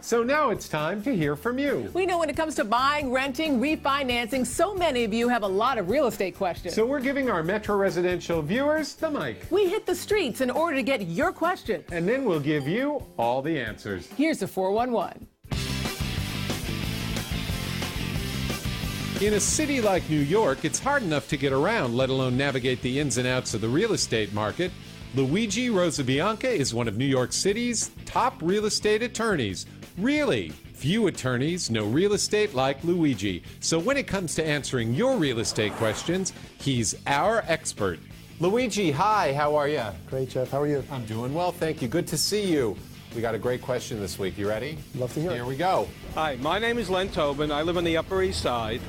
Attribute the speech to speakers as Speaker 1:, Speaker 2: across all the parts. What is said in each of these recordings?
Speaker 1: So now it's time to hear from you.
Speaker 2: We know when it comes to buying, renting, refinancing, so many of you have a lot of real estate questions.
Speaker 1: So we're giving our Metro Residential viewers the mic.
Speaker 2: We hit the streets in order to get your question.
Speaker 1: And then we'll give you all the answers.
Speaker 2: Here's the 411.
Speaker 1: In a city like New York, it's hard enough to get around, let alone navigate the ins and outs of the real estate market. Luigi Rosabianca is one of New York City's top real estate attorneys. Really, few attorneys know real estate like Luigi. So when it comes to answering your real estate questions, he's our expert. Luigi, hi, how are you?
Speaker 3: Great, Jeff. How are you?
Speaker 1: I'm doing well, thank you. Good to see you. We got a great question this week. You ready?
Speaker 3: Love to hear it.
Speaker 1: Here we go.
Speaker 4: Hi, my name is Len Tobin. I live on the Upper East Side.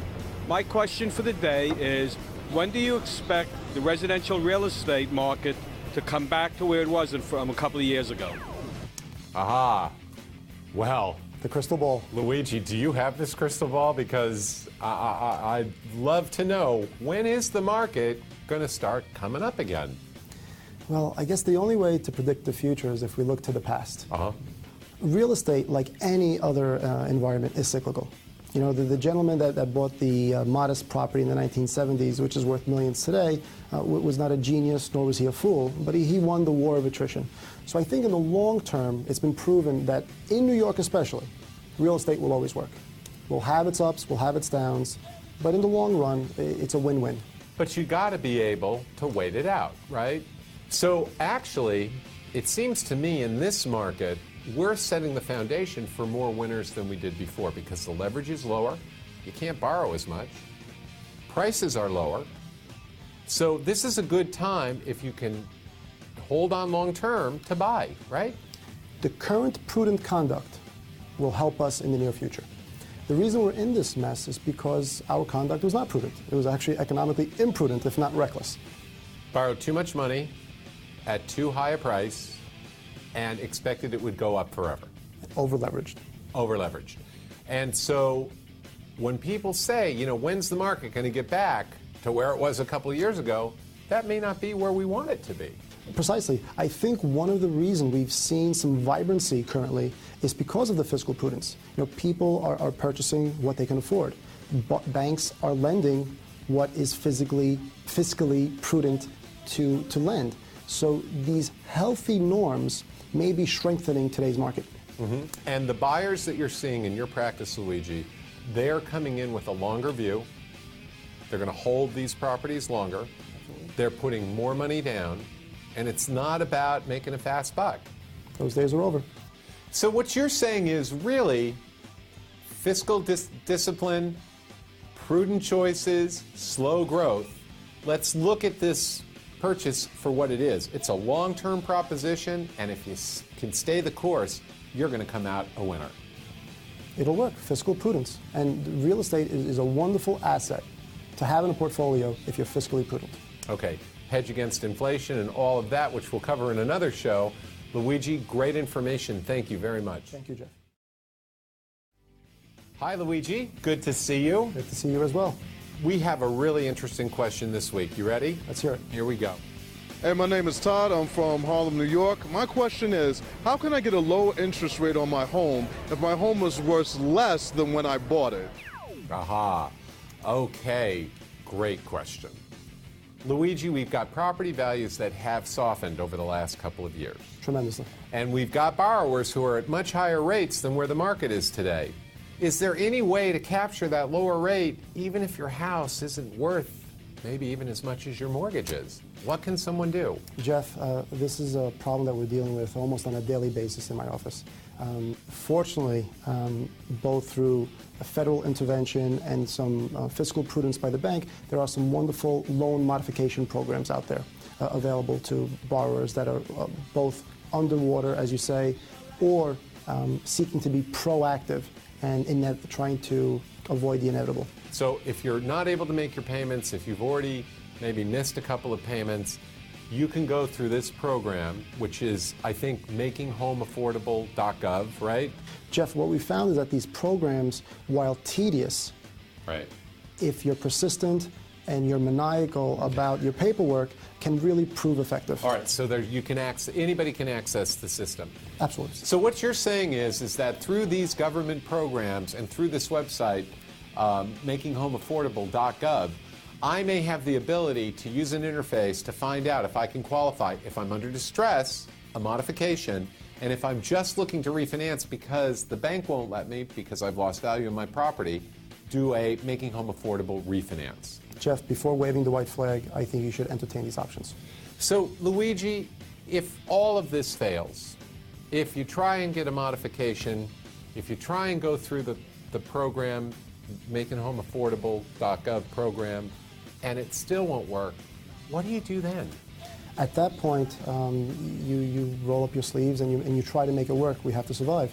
Speaker 4: My question for the day is, when do you expect the residential real estate market to come back to where it was from a couple of years ago?
Speaker 1: Aha. Well,
Speaker 3: The crystal ball.
Speaker 1: Luigi, do you have this crystal ball? Because I'd love to know, when is the market going to start coming up again?
Speaker 3: Well, I guess the only way to predict the future is if we look to the past.
Speaker 1: Uh-huh.
Speaker 3: Real estate, like any other environment, is cyclical. You know, the gentleman that bought the modest property in the 1970s, which is worth millions today, was not a genius, nor was he a fool, but he won the war of attrition. So I think in the long term, it's been proven that in New York especially, real estate will always work. We'll have its ups, we'll have its downs, but in the long run, it's a win-win.
Speaker 1: But you got to be able to wait it out, right? So actually, it seems to me in this market, we're setting the foundation for more winners than we did before because the leverage is lower, you can't borrow as much, prices are lower. So this is a good time if you can hold on long term to buy, right?
Speaker 3: The current prudent conduct will help us in the near future. The reason we're in this mess is because our conduct was not prudent. It was actually economically imprudent, if not reckless.
Speaker 1: Borrowed too much money at too high a price and expected it would go up forever.
Speaker 3: Over-leveraged.
Speaker 1: Over-leveraged. And so when people say, you know, when's the market going to get back to where it was a couple of years ago, that may not be where we want it to be.
Speaker 3: Precisely. I think one of the reasons we've seen some vibrancy currently is because of the fiscal prudence. You know, people are purchasing what they can afford. Banks are lending what is fiscally prudent to lend. So these healthy norms may be strengthening today's market.
Speaker 1: Mm-hmm. And the buyers that you're seeing in your practice, Luigi, they're coming in with a longer view. They're going to hold these properties longer. They're putting more money down. And it's not about making a fast buck.
Speaker 3: Those days are over.
Speaker 1: So what you're saying is really fiscal discipline, prudent choices, slow growth. Let's look at this purchase for what it is. It's a long-term proposition, and if you can stay the course, you're going to come out a winner.
Speaker 3: It'll work. Fiscal prudence. And real estate is a wonderful asset to have in a portfolio if you're fiscally prudent.
Speaker 1: Okay. Hedge against inflation and all of that, which we'll cover in another show. Luigi, great information. Thank you very much.
Speaker 3: Thank you, Jeff.
Speaker 1: Hi, Luigi. Good to see you.
Speaker 3: Good to see you as well.
Speaker 1: We have a really interesting question this week. You ready?
Speaker 3: Let's hear it.
Speaker 1: Here we go.
Speaker 5: Hey, my name is Todd. I'm from Harlem, New York. My question is, how can I get a low interest rate on my home if my home was worth less than when I bought it?
Speaker 1: Aha. Okay. Great question. Luigi, we've got property values that have softened over the last couple of years.
Speaker 3: Tremendously.
Speaker 1: And we've got borrowers who are at much higher rates than where the market is today. Is there any way to capture that lower rate even if your house isn't worth maybe even as much as your mortgage is? What can someone do?
Speaker 3: Jeff, this is a problem that we're dealing with almost on a daily basis in my office. Fortunately, both through a federal intervention and some fiscal prudence by the bank, there are some wonderful loan modification programs out there available to borrowers that are both underwater, as you say, or seeking to be proactive and trying to avoid the inevitable.
Speaker 1: So if you're not able to make your payments, if you've already maybe missed a couple of payments, you can go through this program, which is, I think, makinghomeaffordable.gov, right?
Speaker 3: Jeff, what we found is that these programs, while tedious,
Speaker 1: right,
Speaker 3: if you're persistent and you're maniacal about your paperwork, can really prove effective.
Speaker 1: All right, so there you can anybody can access the system.
Speaker 3: Absolutely.
Speaker 1: So what you're saying is that through these government programs and through this website, makinghomeaffordable.gov, I may have the ability to use an interface to find out if I can qualify, if I'm under distress, a modification, and if I'm just looking to refinance because the bank won't let me because I've lost value in my property, do a Making Home Affordable refinance.
Speaker 3: Jeff, before waving the white flag, I think you should entertain these options.
Speaker 1: So, Luigi, if all of this fails, if you try and get a modification, if you try and go through the program, makinghomeaffordable.gov program, and it still won't work, what do you do then?
Speaker 3: At that point, you roll up your sleeves and you try to make it work. We have to survive.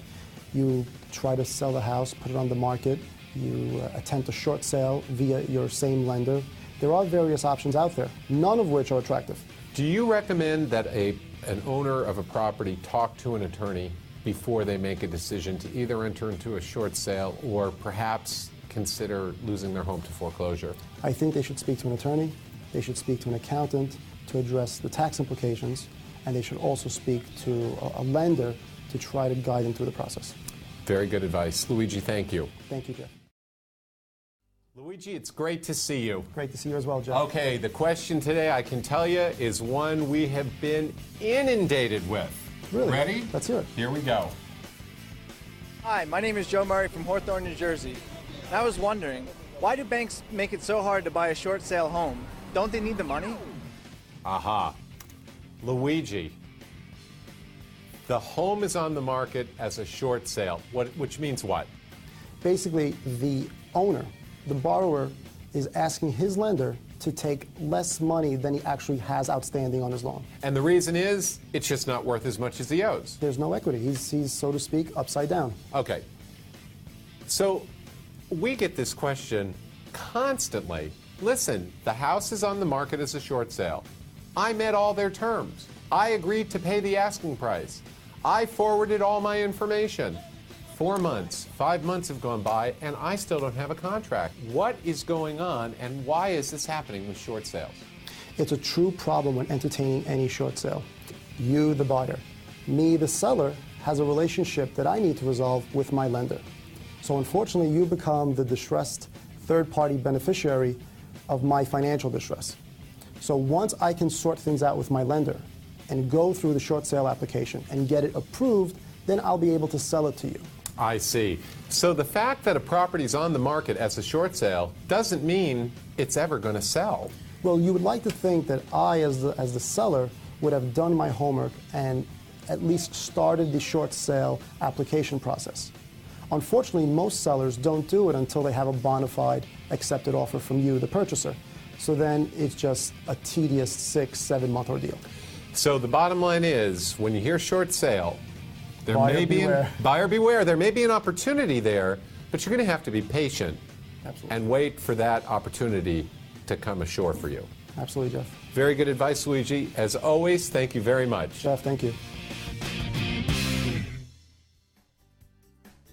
Speaker 3: You try to sell the house, put it on the market. You attempt a short sale via your same lender. There are various options out there, none of which are attractive.
Speaker 1: Do you recommend that an owner of a property talk to an attorney before they make a decision to either enter into a short sale or perhaps consider losing their home to foreclosure?
Speaker 3: I think they should speak to an attorney. They should speak to an accountant to address the tax implications, and they should also speak to a lender to try to guide them through the process.
Speaker 1: Very good advice. Luigi, thank you.
Speaker 3: Thank you, Jeff.
Speaker 1: Luigi, it's great to see you.
Speaker 3: Great to see you as well, Jeff.
Speaker 1: Okay, the question today, I can tell you, is one we have been inundated with.
Speaker 3: Really?
Speaker 1: Ready?
Speaker 3: Let's hear it.
Speaker 1: Here we go.
Speaker 6: Hi, my name is Joe Murray from Hawthorne, New Jersey. And I was wondering, why do banks make it so hard to buy a short sale home? Don't they need the money?
Speaker 1: Aha. Luigi, the home is on the market as a short sale, which means what?
Speaker 3: Basically, the owner, the borrower, is asking his lender to take less money than he actually has outstanding on his loan.
Speaker 1: And the reason is, it's just not worth as much as he owes.
Speaker 3: There's no equity. He's so to speak, upside down.
Speaker 1: Okay. So we get this question constantly. Listen, the house is on the market as a short sale. I met all their terms. I agreed to pay the asking price. I forwarded all my information. 4 months, 5 months have gone by, and I still don't have a contract. What is going on, and why is this happening with short sales?
Speaker 3: It's a true problem when entertaining any short sale. You, the buyer. Me, the seller, has a relationship that I need to resolve with my lender. So unfortunately, you become the distressed third-party beneficiary of my financial distress. So once I can sort things out with my lender and go through the short sale application and get it approved, then I'll be able to sell it to you.
Speaker 1: I see. So the fact that a property's on the market as a short sale doesn't mean it's ever going to sell.
Speaker 3: Well, you would like to think that I, as the seller, would have done my homework and at least started the short sale application process. Unfortunately, most sellers don't do it until they have a bona fide accepted offer from you, the purchaser. So then it's just a tedious 6-7 month ordeal.
Speaker 1: So the bottom line is, when you hear short sale, there
Speaker 3: Buyer
Speaker 1: may be
Speaker 3: beware.
Speaker 1: Buyer beware. There may be an opportunity there, but you're going to have to be patient.
Speaker 3: Absolutely.
Speaker 1: And wait for that opportunity to come ashore for you.
Speaker 3: Absolutely, Jeff.
Speaker 1: Very good advice, Luigi. As always, thank you very much.
Speaker 3: Jeff, thank you.